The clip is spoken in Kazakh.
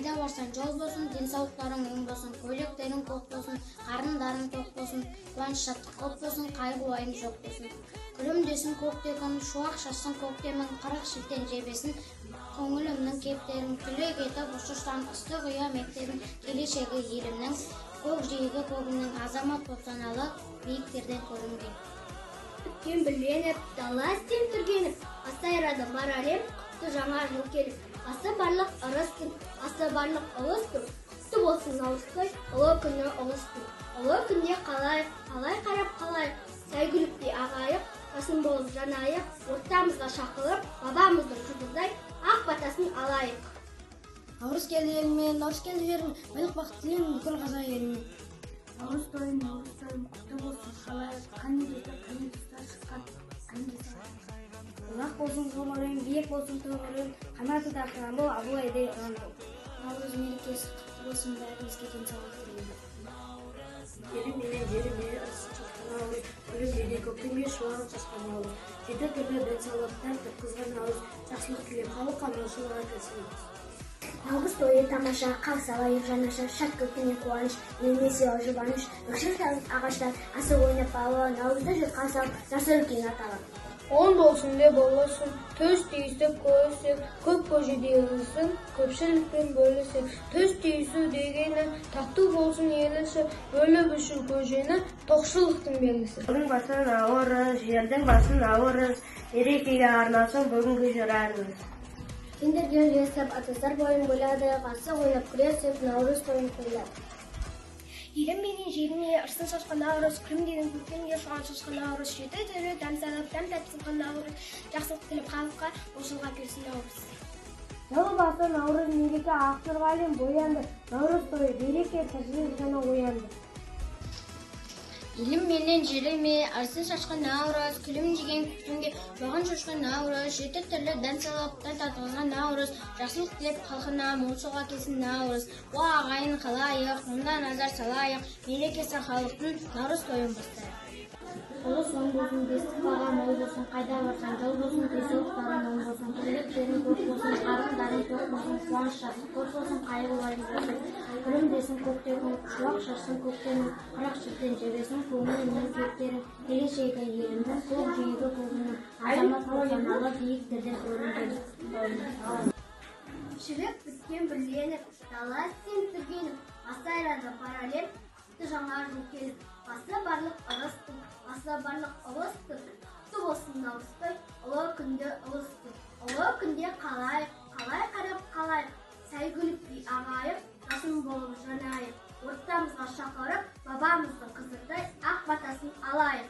қайда барсаң жол болсын, денсаулықтарың оң болсын, көйлектерің көк болсын, қарындарың тоқ болсын, қуаныш шаттық көп болсын, қайғы уайым жоқ болсын. Күлімдесін көкте күн, шуақ шашсын көктемін, қырық шілтен жебесін, көңілімнің кептерін, тілек етіп ұшырсам ыстық ұя мектебін, келешегі елімнің, көкжиегі көгімнің, азамат боп саналы биіктерден көрінген. Күн бірленіп, дала сен түргеніп, асайрады бар әлем, құтты жаңа жыл келіп. Асы барлық ырыс күн, асы барлық ұлыс күн, құтты болсын наурыз той, ұлы күні ұлыс күн. Ұлы күнде қалайық, қалай қарап қалайық, сәйгүліктей ағайық, жасын болып жанайық, ортамызға шақырып, бабамыздың қызыдай ақ батасын алайық. Наурыз келді еліме, наурыз келді жеріме, байлық бақыт тілеймін бүкіл қазақ еліме. Наурыз тойын, құтты болсын қалайық, қане тұста шыққан, Ұзақ болсын ғұмырың, биік болсын тұғырың, қанаты да қыран бол, абылайдай ұран бол. Наурыз мерекесі құтты болсын, бәрімізге денсаулық тілеймін. Елім менен жеріме ырысын шашқан наурыз, күлім менен көктемге шуағын шашқан наурыз. Жеті түрлі денсаулықтан тапқызған наурыз, жақсылық тілеп халыққа молшылық тілейміз. Наурыз тойы тамаша, қарсы алайық жанаша, шат күлкіне қуаныш, еліме сыйлау жұбаныш, өкшір ағаштар, асық ойнап балы, наурызды жұртқа салып, жасы үлкен аталып. Он болсын деп болсын, төс түйісіп көрісіп, көп көжеде ылысын, көпшілікпен бөлісіп. Төс түйісу дегені тату болсын елісі, бөліп үшу көжені тоқшылықтың белгісі. Бүгін басын ауырыз, жердің басын ауырыз, мерекеге арналсын бүгінгі жырарымыз. Сендерге үлесіп, атыздар бойын бөледі, асық ойнап күресіп, наурыз тойын тойлады. Елім менен жеріме ырысын шашқан наурыз, күлімдеген көктемге шуағын шашқан наурыз, жеті түрлі дәм сайлап, дәм татсынған наурыз, жақсылық тілеп халыққа молшылық әкелсін наурыз. Жыл басы наурыз мереке ақсырға әлем боянды, наурыз тойы береке тіршілік жана оянды. Елім менен жеріме, ырысын шашқан наурыз, күлімдеген көктемге шуағын шашқан наурыз, жеті түрлі дәм сайлап, дәм татқызған наурыз, жақсылық тілеп халқына молшылық әкелсін наурыз. Уа ағайын қалайық, мұнда назар салайық, мерекесі халықтың наурыз тойын бастайық. Ұлыс оң болсын, бестік баға мол болсын, қайда барсаң жол болсын, денсаулықтарың оң болсын, көйлектерің көк болсын, қарындарың тоқ болсын, қуаныш шаттық көп болсын, қайғы уайым болсын. Күлімдесін көкте күн, шуақ шашсын көктемін, қырық шілтен жебесін, көңілімнің кептерін, келешегі елімнің, көкжиегі көгімнің, азамат боп саналы биіктерден көрінген. Шілік біткен бірленіп, дала сен түргеніп, асайрады бар әлем, құтты жаңа жыл келіп. Асы барлық ырыс күн, асы барлық ұлыс күн, құтты болсын наурыз той, ұлы күнде ұлыс күн. Ұлы күнде қалайық, қалай қарап қалайық, сәйгүліктей ағайық, жасын болып жанайық, ортамызға шақырып, бабамыздың қызыдай ақ батасын алайық.